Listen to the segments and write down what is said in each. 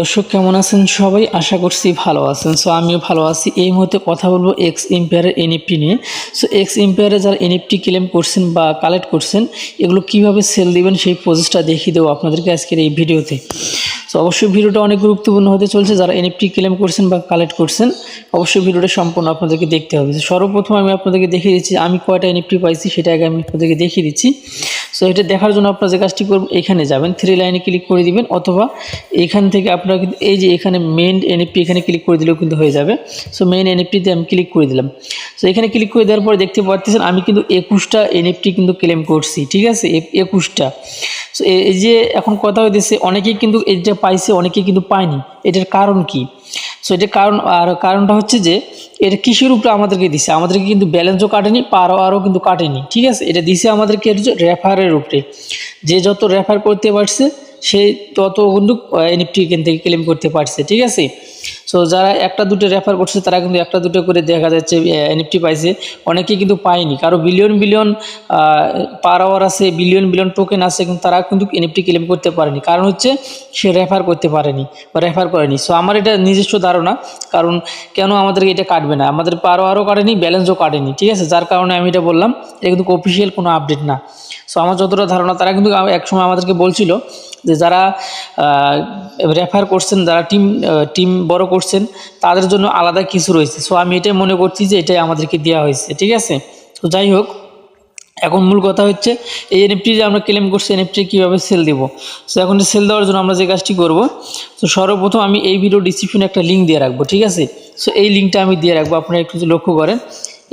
দর্শক কেমন আছেন সবাই? আশা করছি ভালো আছেন। সো আমিও ভালো আছি। এই মুহূর্তে কথা বলবো এক্স এম্পায়ারের এনএফটি নিয়ে। সো এক্স এম্পায়ারে যারা এনএফটি ক্লেম করছেন বা কালেক্ট করছেন, এগুলো কিভাবে সেল দিবেন সেই প্রসেসটা দেখিয়ে দেবো আপনাদেরকে আজকের এই ভিডিওতে। সো অবশ্যই ভিডিওটা অনেক গুরুত্বপূর্ণ হতে চলছে। যারা এনএফটি ক্লেম করছেন বা কালেক্ট করছেন, অবশ্যই ভিডিওটা সম্পূর্ণ আপনাদেরকে দেখতে হবে। সর্বপ্রথম আমি আপনাদেরকে দেখিয়ে দিচ্ছি আমি কয়টা এনএফটি পাইছি, সেটা আগে আমি আপনাদেরকে দেখিয়ে দিচ্ছি। সো এটা দেখার জন্য আপনারা যে কাজটি করবেন, এখানে যাবেন, 3 লাইনে ক্লিক করে দিবেন, অথবা এখান থেকে আপনারা কিন্তু এই যে এখানে মেইন এনএফটি এখানে ক্লিক করে দিলেও কিন্তু হয়ে যাবে। সো মেইন এনএফটিতে আমি ক্লিক করে দিলাম। সো এখানে ক্লিক করে দেওয়ার পরে দেখতে পাচ্ছেন আমি কিন্তু 21টা এনএফটি কিন্তু ক্লেম করছি, ঠিক আছে, 21টা। সো এই যে এখন কথা হইতেছে অনেকেই কিন্তু এটা পাইছে, অনেকেই কিন্তু পায়নি। এটার কারণ কি? সো এটার কারণটা হচ্ছে যে এটা কিসের উপরে আমাদেরকে দিছে, আমাদেরকে কিন্তু ব্যালেন্সও কাটেনি, আরও কিন্তু কাটেনি, ঠিক আছে। এটা দিছে আমাদেরকে রেফারের উপরে। যে যত রেফার করতে পারছে সে তত কিন্তু এনএফটি এখান থেকে ক্লেম করতে পারছে, ঠিক আছে। সো যারা একটা দুটো রেফার করছে তারা কিন্তু একটা দুটো করে দেখা যাচ্ছে এনএফটি পাইছে, অনেকে কিন্তু পায়নি। কারো বিলিয়ন বিলিয়ন পার আওয়ার আছে, বিলিয়ন বিলিয়ন টোকেন আছে, কিন্তু তারা কিন্তু এনএফটি ক্লেম করতে পারেনি। কারণ হচ্ছে সে রেফার করতে পারেনি বা রেফার করেনি। সো আমার এটা নিজস্ব ধারণা, কারণ কেন আমাদেরকে এটা কাটবে না, আমাদের পার আওয়ারও কাটেনি, ব্যালেন্সও কাটেনি, ঠিক আছে। যার কারণে আমি এটা বললাম, এটা কিন্তু অফিসিয়াল কোনো আপডেট না। সো আমার যতটা ধারণা, তারা কিন্তু একসময় আমাদেরকে বলছিল যে যারা রেফার করছেন, যারা টিম বড় করছেন, তাদের জন্য আলাদা কিছু রয়েছে। সো আমি এটাই মনে করছি যে এটাই আমাদেরকে দেওয়া হয়েছে, ঠিক আছে। তো যাই হোক, এখন মূল কথা হচ্ছে এই এনএফটি যে আমরা ক্লেম করছি, এনএফটি কীভাবে সেল দেব। সো এখন সেল দেওয়ার জন্য আমরা যে কাজটি করব, তো সর্বপ্রথম আমি এই ভিডিও ডিসক্রিপশনে একটা লিঙ্ক দিয়ে রাখবো, ঠিক আছে। সো এই লিঙ্কটা আমি দিয়ে রাখবো, আপনারা একটু লক্ষ্য করেন।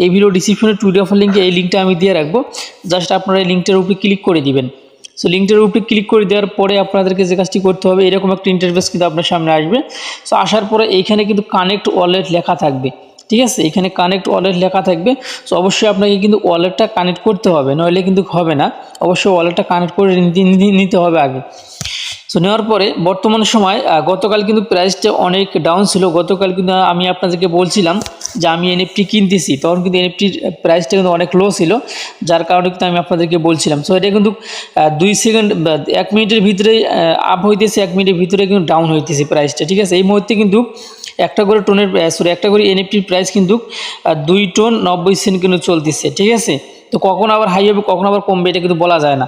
এই ভিডিও ডিসক্রিপশনে পিডিএফের লিঙ্কে এই লিঙ্কটা আমি দিয়ে রাখবো। জাস্ট আপনারা এই লিঙ্কটার উপরে ক্লিক করে দিবেন। সো লিঙ্কটার উপরে ক্লিক করে দেওয়ার পরে আপনাদেরকে যে কাজটি করতে হবে, এরকম একটা ইন্টারফেস কিন্তু আপনার সামনে আসবে। সো আসার পরে এইখানে কিন্তু কানেক্ট ওয়ালেট লেখা থাকবে, ঠিক আছে। এখানে কানেক্ট ওয়ালেট লেখা থাকবে। সো অবশ্যই আপনাকে কিন্তু ওয়ালেটটা কানেক্ট করতে হবে, নইলে কিন্তু হবে না। অবশ্যই ওয়ালেটটা কানেক্ট করে নিতে হবে আগে। সো নেওয়ার পরে বর্তমান সময় গতকাল কিন্তু প্রাইসটা অনেক ডাউন ছিল। গতকাল কিন্তু আমি আপনাদেরকে বলছিলাম যে আমি এনএফটি কিনতেছি, তখন কিন্তু এনএফটির প্রাইসটা কিন্তু অনেক লো ছিল, যার কারণে কিন্তু আমি আপনাদেরকে বলছিলাম। সো এটা কিন্তু 2 সেকেন্ড 1 মিনিটের ভিতরে আপ হইতেছে, 1 মিনিটের ভিতরে কিন্তু ডাউন হইতেছে প্রাইসটা, ঠিক আছে। এই মুহূর্তে কিন্তু একটা করে এনএফটির প্রাইস কিন্তু 2 টন 90 সেন্ট কিন্তু চলতেছে, ঠিক আছে। তো কখন আবার হাই হবে, কখন আবার কমবে, এটা কিন্তু বলা যায় না।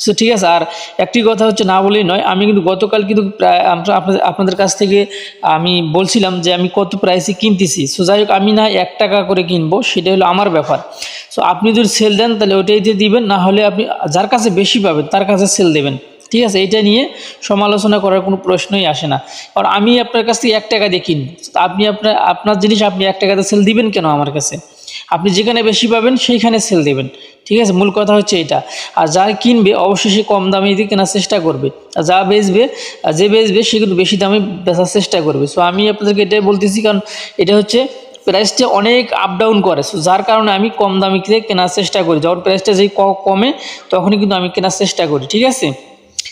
সো ঠিক আছে। আর একটি কথা হচ্ছে, না বলেই নয়, আমি কিন্তু গতকাল কিন্তু প্রায় আপনাদের কাছ থেকে আমি বলছিলাম যে আমি কত প্রাইসে কিনতেছি। সো যাই হোক, আমি না 1 টাকা করে কিনবো, সেটা হলো আমার ব্যাপার। সো আপনি যদি সেল দেন তাহলে ওইটাই দিয়ে দিবেন, না হলে আপনি যার কাছে বেশি পাবেন তার কাছে সেল দেবেন, ঠিক আছে। এটা নিয়ে সমালোচনা করার কোনো প্রশ্নই আসে না। কারণ আমি আপনার কাছ থেকে 1 টাকা দিয়ে কিনবো, আপনি আপনার জিনিস আপনি 1 টাকাতে সেল দিবেন কেন আমার কাছে? আপনি যেখানে বেশি পাবেন সেইখানে সেল দেবেন, ঠিক আছে। মূল কথা হচ্ছে এটা। আর যা কিনবে অবশ্যই সে কম দামে দিয়ে কেনার চেষ্টা করবে, আর যে বেচবে সে কিন্তু বেশি দামে বেচার চেষ্টা করবে। সো আমি আপনাদেরকে এটাই বলতেছি, কারণ এটা হচ্ছে প্রাইসটা অনেক আপ ডাউন করে। সো যার কারণে আমি কম দামে কেনার চেষ্টা করি। যখন প্রাইসটা যেই কমে তখনই কিন্তু আমি কেনার চেষ্টা করি, ঠিক আছে।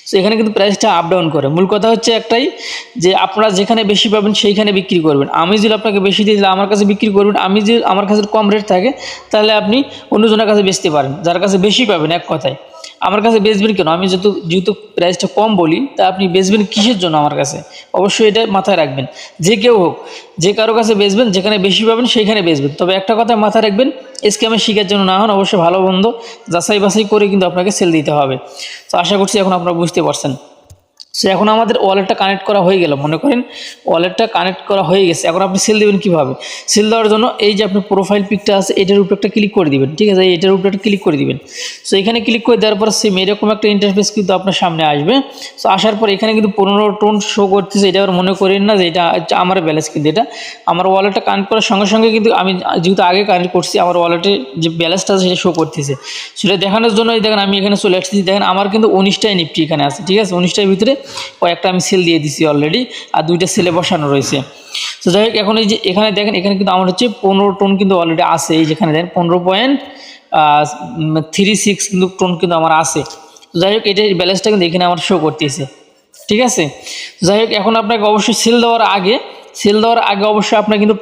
সো এখানে কিন্তু প্রাইসটা আপ ডাউন করে। মূল কথা হচ্ছে একটাই, যে আপনারা যেখানে বেশি পাবেন সেইখানে বিক্রি করবেন। আমি যদি আপনাকে বেশি দিয়ে দিলে আমার কাছে বিক্রি করবেন, আমি যদি আমার কাছে কম রেট থাকে তাহলে আপনি অন্যজনের কাছে বেচতে পারেন, যার কাছে বেশি পাবেন। এক কথায় আমার কাছে বেচবেন কেন? আমি যেহেতু প্রাইসটা কম বলি, তা আপনি বেচবেন কিসের জন্য আমার কাছে? অবশ্যই এটা মাথায় রাখবেন। যে কেউ হোক, যে কারো কাছে বেচবেন, যেখানে বেশি পাবেন সেইখানে বেচবেন। তবে একটা কথা মাথায় রাখবেন, স্ক্যামের শিকার জন্য না হন। অবশ্যই ভালো মন্দ যাচাই বাছাই করে কিন্তু আপনাকে সেল দিতে হবে। তো আশা করছি এখন আপনারা বুঝতে পারছেন। সো এখন আমাদের ওয়ালেটটা কানেক্ট করা হয়ে গেল, মনে করেন ওয়ালেটটা কানেক্ট করা হয়ে গেছে। এখন আপনি সেল দেবেন কীভাবে? সেল দেওয়ার জন্য এই যে আপনার প্রোফাইল পিকটা আছে, এটার উপরে একটা ক্লিক করে দিবেন, ঠিক আছে। এটার উপরে একটা ক্লিক করে দিবেন। সো এখানে ক্লিক করে দেওয়ার পর সেম এরকম একটা ইন্টারফেস কিন্তু আপনার সামনে আসবে। সো আসার পর এখানে কিন্তু 15 টোন শো করতেছে। এটা আবার মনে করেন না যে এটা আমার ব্যালেন্স, কিন্তু এটা আমার ওয়ালেটটা কানেক্ট করার সঙ্গে সঙ্গে কিন্তু আমি যেহেতু আগে কানেক্ট করছি, আমার ওয়ালেটে যে ব্যালেন্সটা আছে সেটা শো করতেছে। সেটা দেখানোর জন্য দেখেন আমি এখানে চলে আসছি। দেখেন আমার কিন্তু 19টা এনএফটি এখানে আছে, ঠিক আছে। 19টার ভিতরে কয়েকটা আমি সেল দিয়ে দিছি অলরেডি, আর 2টা সেলে বসানো রয়েছে। তো যাই হোক, এখন এই যে এখানে দেখেন, এখানে কিন্তু আমার হচ্ছে 15 টন কিন্তু অলরেডি আছে। এই যেখানে দেখেন 15.36 কিন্তু টন কিন্তু আমার আছে। তো যাই হোক, এটার ব্যালেন্সটা কিন্তু এখানে আমার শো করতেছে, ঠিক আছে। যাই হোক, এখন আপনাকে অবশ্যই সেল দেওয়ার আগে সেল দেওয়ার আগে অবশ্যই আপনার কিন্তু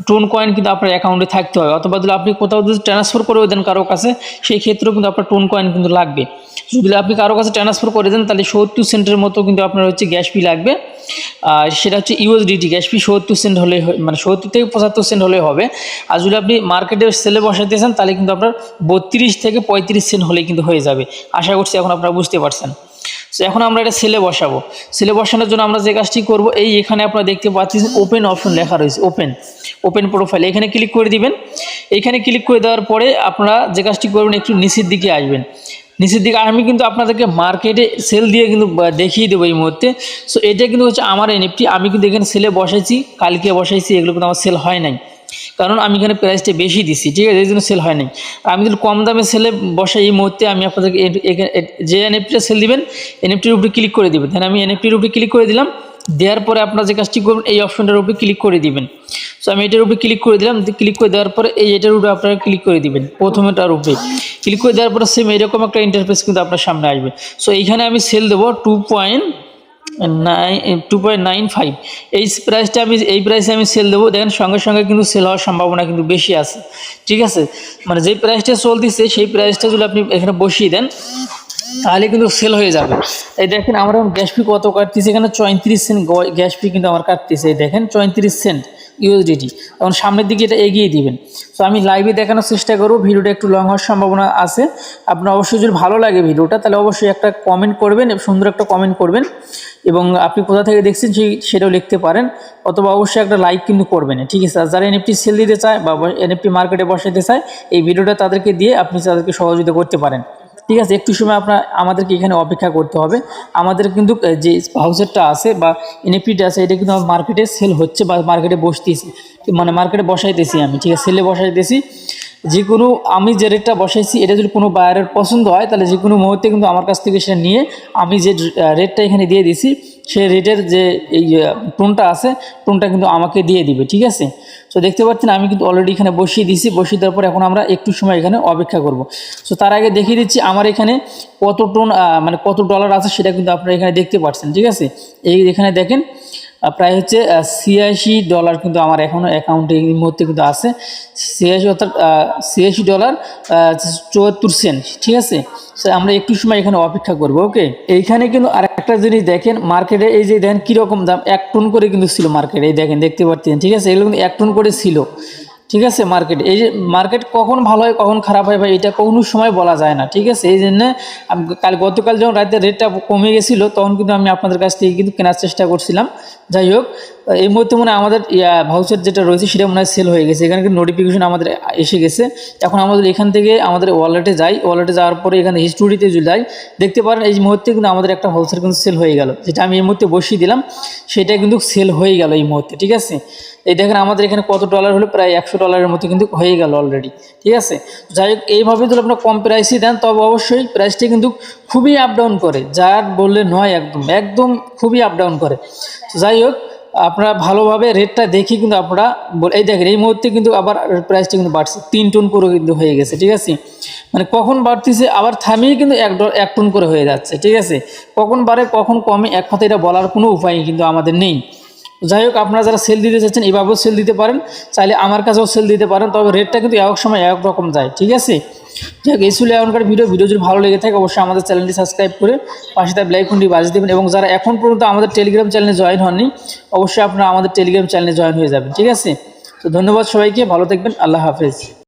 টোন কয়েন কিন্তু আপনার অ্যাকাউন্টে থাকতে হবে, অথবা যদি আপনি কোথাও যদি ট্রান্সফার করে দেন কারো কাছে, সেই ক্ষেত্রেও কিন্তু আপনার টোন কয়েন কিন্তু লাগবে। যদি আপনি কারো কাছে ট্রান্সফার করে দেন তাহলে 70 সেন্টের মতো কিন্তু আপনার হচ্ছে গ্যাস ফি লাগবে। সেটা হচ্ছে ইউএসডিটি গ্যাস ফি 70 সেন্ট হলে, মানে 70 থেকে 75 সেন্ট হলে হবে। আর যদি আপনি মার্কেটে সেলে বসাইতেছেন তাহলে কিন্তু আপনার 32 থেকে 35 সেন্ট হলেই কিন্তু হয়ে যাবে। আশা করছি এখন আপনারা বুঝতে পারছেন। সো এখন আমরা এটা সেলে বসাবো। সেলে বসানোর জন্য আমরা যে কাজটি করব, এখানে আপনারা দেখতে পাচ্ছেন ওপেন অপশন লেখা রয়েছে, ওপেন প্রোফাইল, এখানে ক্লিক করে দিবেন। এখানে ক্লিক করে দেওয়ার পরে আপনারা যে কাজটি করবেন, একটু নিচের দিকে আসবেন। নিচের দিকে আমি কিন্তু আপনাদেরকে মার্কেটে সেল দিয়ে কিন্তু দেখিয়ে দেবো এই মুহূর্তে। সো এটা কিন্তু হচ্ছে আমার এনএফটি, আমি কিন্তু এখানে সেলে বসাইছি, কালকে বসাইছি, এগুলো কিন্তু আমার সেল হয় নাই, কারণ আমি এখানে প্রাইসটা বেশি দিচ্ছি, ঠিক আছে, এই জন্য সেল হয় নাই। আমি যদি কম দামে সেলে বসাই এই মুহূর্তে, আমি আপনাদেরকে যে এনএফটিটা সেল দিবেন এনএফটির উপরে ক্লিক করে দেবেন। তাহলে আমি এনএফটির উপরে ক্লিক করে দিলাম, দেওয়ার পরে আপনারা যে কাজটি করবেন এই অপশনটার উপরে ক্লিক করে দিবেন। সো আমি এটার উপরে ক্লিক করে দিলাম, ক্লিক করে দেওয়ার পরে এটার উপরে আপনারা ক্লিক করে দিবেন, প্রথমেটার উপরে ক্লিক করে দেওয়ার পরে সেম এরকম একটা ইন্টারফেস কিন্তু আপনার সামনে আসবে। সো এইখানে আমি সেল দেবো 2.95, এই প্রাইসটা এই প্রাইসে আমি সেল দেবো। দেখেন সঙ্গে সঙ্গে কিন্তু সেল হওয়ার সম্ভাবনা কিন্তু বেশি আছে, ঠিক আছে, মানে যেই প্রাইসটা চলতেছে সেই প্রাইসটা যদি আপনি এখানে বসিয়ে দেন তাহলে কিন্তু সেল হয়ে যাবে। এই দেখেন আমার এখন গ্যাস ফি কত কাটতেছে, এখানে 34 সেন্ট গ্যাস ফি কিন্তু আমার কাটতেছে, এই দেখেন 34 সেন্ট ইউএসডিটি। তখন সামনের দিকে এটা এগিয়ে দিবেন। সো আমি লাইভে দেখানোর চেষ্টা করব, ভিডিওটা একটু লং হওয়ার সম্ভাবনা আছে। আপনার অবশ্যই যদি ভালো লাগে ভিডিওটা তাহলে অবশ্যই একটা কমেন্ট করবেন, সুন্দর একটা কমেন্ট করবেন, এবং আপনি কোথা থেকে দেখছেন সেটাও লিখতে পারেন, অথবা অবশ্যই একটা লাইক কিন্তু করবেন, ঠিক আছে। আর যারা এনএফটি সেল দিতে চায় বা এনএফটি মার্কেটে বসাতে চায়, এই ভিডিওটা তাদেরকে দিয়ে আপনি তাদেরকে সহযোগিতা করতে পারেন, ঠিক আছে। একটু সময় আমাদেরকে এখানে অপেক্ষা করতে হবে। আমাদের কিন্তু যে ভাউচারটা আছে বা এনএফটিটা আছে এটা কিন্তু আমার মার্কেটে সেল হচ্ছে বা মার্কেটে বসতেছি, মানে মার্কেটে বসাইতেছি আমি, ঠিক আছে, সেলে বসাইতেছি। যে কোনো আমি যে রেটটা বসাইছি এটা যদি কোনো বায়ারের পছন্দ হয় তাহলে যে কোনো মুহূর্তে কিন্তু আমার কাছ থেকে সেটা নিয়ে আমি যে রেটটা এখানে দিয়ে দিছি সেই রেটের যে এই টোনটা আছে টোনটা কিন্তু আমাকে দিয়ে দিবে, ঠিক আছে। সো দেখতে পাচ্ছেন আমি কিন্তু অলরেডি এখানে বসিয়ে দিয়েছি, বসিয়ে দেওয়ার পর এখন আমরা একটু সময় এখানে অপেক্ষা করব। সো তার আগে দেখিয়ে দিচ্ছি আমার এখানে কত টোন মানে কত ডলার আছে সেটা কিন্তু আপনারা এখানে দেখতে পাচ্ছেন, ঠিক আছে। এখানে দেখেন প্রায় হচ্ছে $86 কিন্তু আমার এখনও অ্যাকাউন্টে এই মুহূর্তে কিন্তু আছে, 86 অর্থাৎ $86 74 সেন্ট, ঠিক আছে। সো আমরা একটু সময় এখানে অপেক্ষা করব, ওকে। এইখানে কিন্তু আর একটা জিনিস দেখেন, মার্কেটে এই যে দেখেন কীরকম দাম, 1 টন করে কিন্তু ছিল মার্কেটে, এই দেখেন দেখতে পাচ্ছেন, ঠিক আছে, এগুলো কিন্তু 1 টন করে ছিল, ঠিক আছে। মার্কেট এই যে মার্কেট কখন ভালো হয় কখন খারাপ হয় ভাই এটা কোনো সময় বলা যায় না, ঠিক আছে। এই জন্য আমি গতকাল যখন রাতে রেটটা কমে গেছিলো তখন কিন্তু আমি আপনাদের কাছ থেকে কিন্তু কেনার চেষ্টা করছিলাম। যাই হোক, এই মুহূর্তে মনে হয় আমাদের ভাউচার যেটা রয়েছে সেটা মনে হয় সেল হয়ে গেছে, এখানে কিন্তু নোটিফিকেশন আমাদের এসে গেছে। এখন আমাদের এখান থেকে আমাদের ওয়ালেটে ওয়ালেটে যাওয়ার পরে এখানে হিস্টোরিতে যদি যাই দেখতে পারেন এই মুহূর্তে কিন্তু আমাদের একটা ভাউচার কিন্তু সেল হয়ে গেল, যেটা আমি এই মুহূর্তে বসিয়ে দিলাম সেটা কিন্তু সেল হয়ে গেল এই মুহূর্তে, ঠিক আছে। এই দেখেন আমাদের এখানে কত ডলার হলো, প্রায় $100 মতো কিন্তু হয়ে গেল অলরেডি, ঠিক আছে। যাই হোক, এইভাবে যদি আপনারা কম প্রাইসে দেন তবে অবশ্যই প্রাইসটা কিন্তু খুবই আপ ডাউন করে, যার বললে নয়, একদম খুবই আপ ডাউন করে। যাই হোক, আপনারা ভালোভাবে রেটটা দেখি কিন্তু আপনারা এই দেখেন এই মুহূর্তে কিন্তু আবার প্রাইসটা কিন্তু বাড়ছে, 3 টন করে কিন্তু হয়ে গেছে, ঠিক আছে। মানে কখন বাড়তেছে আবার থামিয়ে কিন্তু 1 টন করে হয়ে যাচ্ছে, ঠিক আছে। কখন বাড়ে কখন কমে এক কথা এটা বলার কোনো উপায় কিন্তু আমাদের নেই। যাই হোক, আপনারা যারা সেল দিতে চাচ্ছেন এভাবেও সেল দিতে পারেন, চাইলে আমার কাছেও সেল দিতে পারেন, তবে রেটটা কিন্তু এক সময় এক রকম যায়, ঠিক আছে। যাই হোক, এই ছিল এখনকার ভিডিও যদি ভালো লেগে থাকে অবশ্যই আমাদের চ্যানেলটি সাবস্ক্রাইব করে পাশে তার বেল আইকনটি বাজিয়ে দেবেন, এবং যারা এখন পর্যন্ত আমাদের টেলিগ্রাম চ্যানেলে জয়েন হননি অবশ্যই আপনারা আমাদের টেলিগ্রাম চ্যানেলে জয়েন হয়ে যাবেন, ঠিক আছে। তো ধন্যবাদ সবাইকে, ভালো থাকবেন, আল্লাহ হাফেজ।